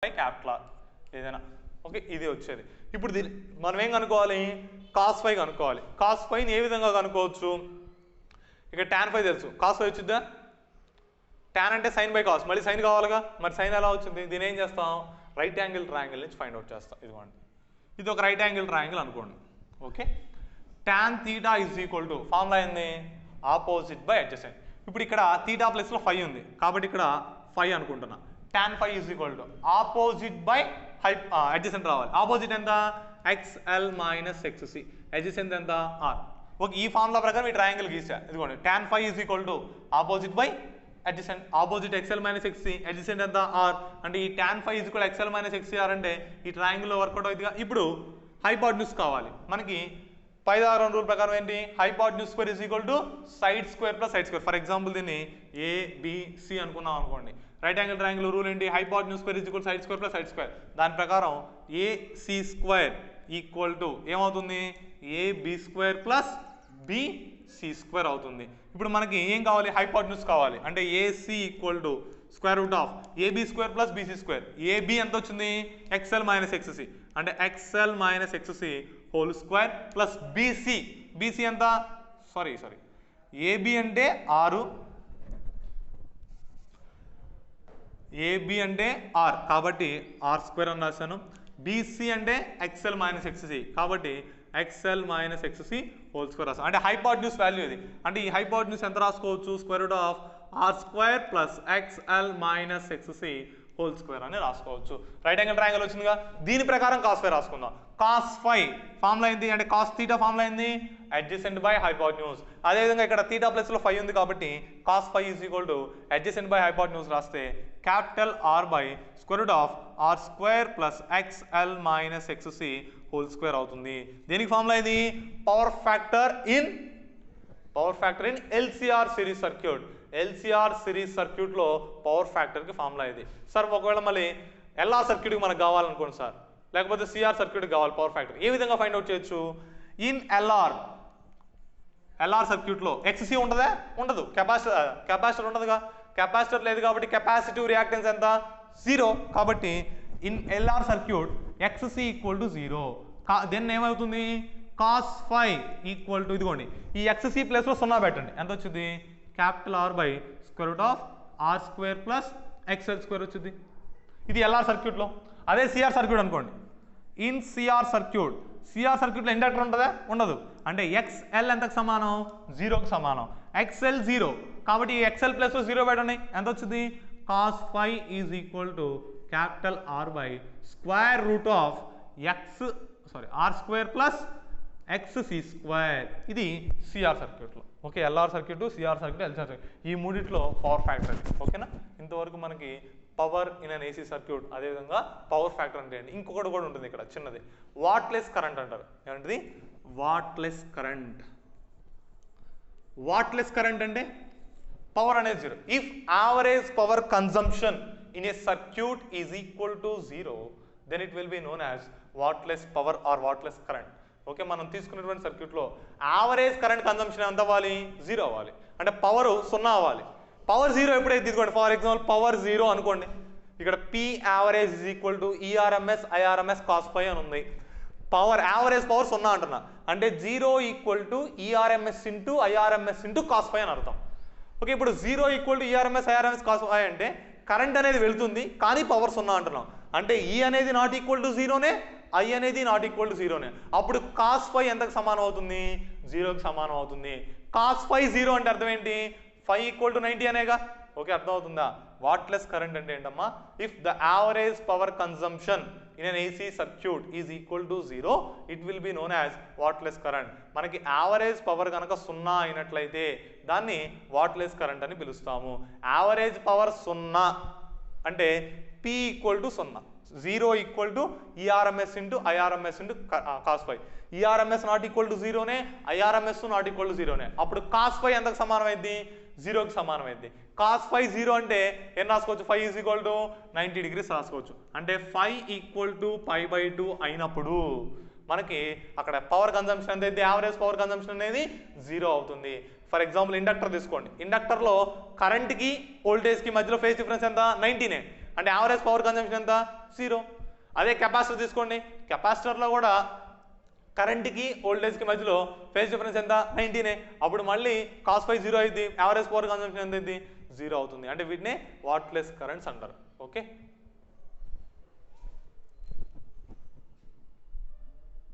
By capital are ఏదైనా okay ఇది వచ్చేది. ఇప్పుడు దీన్ని మనం ఏం కనుక్కోవాలి, కాస్ ఫై కనుక్కోవాలి. కాస్ ఫైని ఏ విధంగా కనుక్కోవచ్చు, ఇక టాన్ ఫై తెలుసు, కాస్ ఫై వచ్చిద్దా, టాన్ అంటే సైన్ బై కాస్, మళ్ళీ సైన్ కావాలిగా, మరి సైన్ ఎలా వచ్చింది, దీని ఏం చేస్తాం రైట్ యాంగిల్ ట్రయాంగిల్ నుంచి ఫైండ్ అవుట్ చేస్తాం. ఇదిగోండి ఇది ఒక రైట్ యాంగిల్ ట్రయాంగిల్ అనుకోండి. Okay tan theta is equal to formula ఏంది ఆపోజిట్ బై అడ్జసెంట్. ఇప్పుడు ఇక్కడ థీటా ప్లస్లో ఫై ఉంది కాబట్టి ఇక్కడ ఫై అనుకుంటున్నా. Tan phi is equal to opposite by adjacent రావాలి. ఆపోజిట్ ఎంత ఎక్స్ఎల్ మైనస్ ఎక్స్సి, అడ్జసెంట్ ఎంత ఆర్. ఓకే ఈ ఫార్ములా ప్రకారం ఈ ట్రయాంగిల్ గీసా. ఇదిగోండి tan phi is equal to opposite by adjacent, opposite XL minus XC, adjacent ఎంత ఆర్. అంటే ఈ tan phi is equal XL minus XC R అంటే ఈ ట్రయాంగిల్లో వర్కౌట్ అవుతుందిగా. ఇప్పుడు హైపోటెన్యూస్ కావాలి మనకి. పైథాగరన్ రూల్ ప్రకారం ఏంటి, hypotenuse square is equal to side square plus side square. For example దీన్ని ఏబిసి అనుకున్నాం అనుకోండి. రైట్ యాంగిల్ ట్రయాంగిల్ రూల్ ఏంటి, hypotenuse square is equal side square plus side square. దాని ప్రకారం ఏసి స్క్వేర్ ఈక్వల్ టు ఏమవుతుంది AB square plus BC square అవుతుంది. ఇప్పుడు మనకి ఏం కావాలి, హైపోటెన్యూస్ కావాలి. అంటే AC equal to square root of AB square plus BC square. AB ఎంత వచ్చింది ఎక్స్ఎల్ మైనస్ ఎక్స్సి, అంటే XL minus x c whole square plus BC, BC ఎంత సారీ ఏబి అంటే 6, ఏబి అంటే ఆర్ కాబట్టి ఆర్ స్క్వేర్ అని రాశాను. బీసీ అంటే ఎక్స్ఎల్ మైనస్ ఎక్స్సి కాబట్టి XL minus x c whole square రాస్తాం. అంటే హైపోటెన్యూస్ వాల్యూ ఇది. అంటే ఈ హైపోటెన్యూస్ ఎంత రాసుకోవచ్చు, square root of are square plus x l minus x c whole square అని రాసుకోవచ్చు. రైట్ యాంగిల్ ట్రయాంగిల్ వచ్చిందిగా. దీని ప్రకారం కాస్ ఫై రాసుకుందాం. కాస్ ఫై ఫార్ములా ఏంటి అంటే కాస్ థీటా ఫార్ములా ఏంది అడ్జసెంట్ బై హైపోటెన్యూస్. అదేవిధంగా ఇక్కడ థీటా ప్లస్లో ఫై ఉంది కాబట్టి cos phi is equal to adjacent by hypotenuse రాస్తే capital are by square root of are square plus x l minus x c whole square అవుతుంది. దేనికి ఫార్ములా ఇది power factor in LCR series circuit. LCR series సర్క్యూట్లో power ఫ్యాక్టర్కి formula ఇది. Sir ఒకవేళ మళ్ళీ LR సర్క్యూట్కి మనకు కావాలనుకోండి sir, లేకపోతే సిఆర్ సర్క్యూట్కి కావాలి పవర్ ఫ్యాక్టర్, ఏ విధంగా ఫైండ్ అవుట్ చేయొచ్చు. ఇన్ ఎల్ఆర్ సర్క్యూట్లో ఎక్స్సి ఉంటుందా, ఉండదు. కెపాసిటర్ ఉండదుగా, కెపాసిటర్ లేదు కాబట్టి కెపాసిటివ్ రియాక్టెన్స్ ఎంత 0 కాబట్టి in LR circuit XC equal to 0. Then ఏమవుతుంది కాస్ ఫై ఈక్వల్ టు ఇదిగోండి ఈ ఎక్స్సి ప్లస్లో 0 పెట్టండి, ఎంత వచ్చింది capital are by square root of are square plus XL square వచ్చింది. ఇది ఎల్ఆర్ సర్క్యూట్లో. అదే సిఆర్ సర్క్యూట్ అనుకోండి. ఇన్ సిఆర్ సర్క్యూట్లో ఇండక్టర్ ఉంటుందా, ఉండదు. అంటే ఎక్స్ఎల్ ఎంతకు సమానం 0కి సమానం, ఎక్స్ఎల్ 0 కాబట్టి ఈ ఎక్స్ఎల్ ప్లస్లో 0 పెట్టండి, ఎంత వచ్చింది cos phi is equal to capital are by square root of are square plus XC square. ఇది సిఆర్ సర్క్యూట్లో. Okay LR circuit, CR circuit, LCR circuit ఈ మూడిట్లో పవర్ ఫ్యాక్టర్. ఓకేనా ఇంతవరకు మనకి power in an AC circuit, అదేవిధంగా power factor అంటే ఏంటి, ఇంకొకటి కూడా ఉంటుంది ఇక్కడ చిన్నది వాట్లెస్ కరెంట్ అంటారు. ఏమంటది వాట్లెస్ కరెంట్. వాట్లెస్ కరెంట్ అంటే పవర్ అనేది 0. If average power consumption in a circuit is equal to 0 then it will be known as wattless power or wattless current. Okay మనం తీసుకున్నటువంటి సర్క్యూట్లో యావరేజ్ కరెంట్ కన్జంప్షన్ ఎంత అవ్వాలి 0 అవ్వాలి, అంటే పవర్ 0 అవ్వాలి. పవర్ 0 ఎప్పుడైతే తీసుకోండి, ఫర్ ఎగ్జాంపుల్ పవర్ 0 అనుకోండి, ఇక్కడ P average is equal to ERMS IRMS cos phi అని ఉంది. పవర్ యావరేజ్ పవర్ 0 అంటున్నా, అంటే 0 equal to ERMS into IRMS into cos phi అని అర్థం. ఓకే ఇప్పుడు 0 equal to ERMS IRMS cos phi అంటే కరెంట్ అనేది వెళ్తుంది కానీ పవర్ 0 అంటున్నాం, అంటే ఈ అనేది నాట్ ఈక్వల్ టు 0నే, ఐ అనేది నాట్ ఈక్వల్ టు 0నే. అప్పుడు కాస్ ఫై ఎంతకు సమానం అవుతుంది 0కి సమానం అవుతుంది. కాస్ ఫై 0 అంటే అర్థం ఏంటి, ఫై ఈక్వల్ టు 90 అనేగా. ఓకే అర్థమవుతుందా. వాట్లెస్ కరెంట్ అంటే ఏంటమ్మా, if the average power consumption in an AC circuit is equal to 0 it will be known as wattless current. మనకి యావరేజ్ పవర్ కనుక 0 అయినట్లయితే దాన్ని వాట్లెస్ కరెంట్ అని పిలుస్తాము. యావరేజ్ పవర్ 0 అంటే P equal to 0, 0 equal to ERMS into IRMS into cos phi. ERMS not equal to 0నే, IRMS not equal to 0నే. అప్పుడు కాస్ ఫై ఎంతకు సమానమైంది 0కి సమానమైంది. కాస్ ఫై 0 అంటే ఏం రాసుకోవచ్చు, phi is equal to 90 degrees రాసుకోవచ్చు. అంటే ఫై ఈక్వల్ టు π/2 అయినప్పుడు మనకి అక్కడ పవర్ కన్జంప్షన్ ఎంత అయితే యావరేజ్ పవర్ కన్జంప్షన్ అనేది 0 అవుతుంది. ఫర్ ఎగ్జాంపుల్ ఇండక్టర్ తీసుకోండి, ఇండక్టర్లో కరెంట్కి వోల్టేజ్కి మధ్యలో ఫేజ్ డిఫరెన్స్ ఎంత 90నే, అంటే యావరేజ్ పవర్ కన్జంప్షన్ ఎంత 0. అదే కెపాసిటర్ తీసుకోండి, కెపాసిటర్లో కూడా కరెంట్కి వోల్టేజ్కి మధ్యలో ఫేజ్ డిఫరెన్స్ ఎంత 19. అప్పుడు మళ్ళీ cos phi 0 అయింది, యావరేజ్ పవర్ కన్సంప్షన్ ఎంత అయింది 0 అవుతుంది. అంటే వీటిని వాట్లెస్ కరెంట్స్ అంటారు. ఓకే.